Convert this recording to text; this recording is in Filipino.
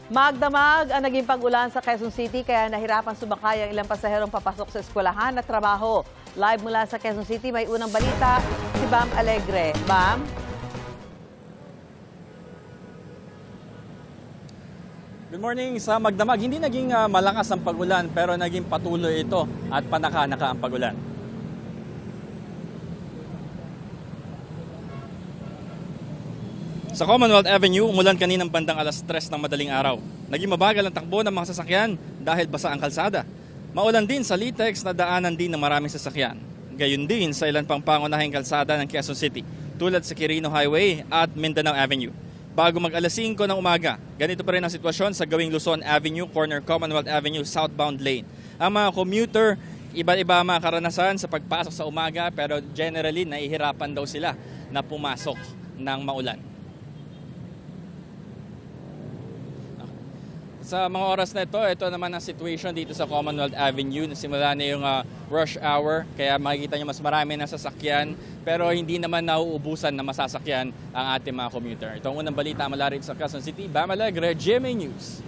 Magdamag ang naging pag-ulan sa Quezon City kaya nahirapan sumakay ang ilang pasaherong papasok sa eskwelahan at trabaho. Live mula sa Quezon City, may unang balita si Bam Alegre. Bam? Good morning. Sa Magdamag, hindi naging malakas ang pag-ulan pero naging patuloy ito at panaka-naka ang pag-ulan. Sa Commonwealth Avenue, umulan kaninang bandang alas 3 ng madaling araw. Naging mabagal ang takbo ng mga sasakyan dahil basa ang kalsada. Maulan din sa Litex na daanan din ng maraming sasakyan. Gayun din sa ilan pang pangunahing kalsada ng Quezon City, tulad sa Quirino Highway at Mindanao Avenue. Bago mag-alas 5 ng umaga, ganito pa rin ang sitwasyon sa gawing Luzon Avenue, corner Commonwealth Avenue, southbound lane. Ang mga commuter, iba-iba ang mga karanasan sa pagpasok sa umaga pero generally nahihirapan daw sila na pumasok ng maulan. Sa mga oras na ito naman ang situation dito sa Commonwealth Avenue. Simula na yung rush hour, kaya makikita nyo mas marami na sasakyan. Pero hindi naman nauubusan na masasakyan ang ating mga commuter. Ito ang unang balita mula rito sa Quezon City. Bam Alegre, GMA News.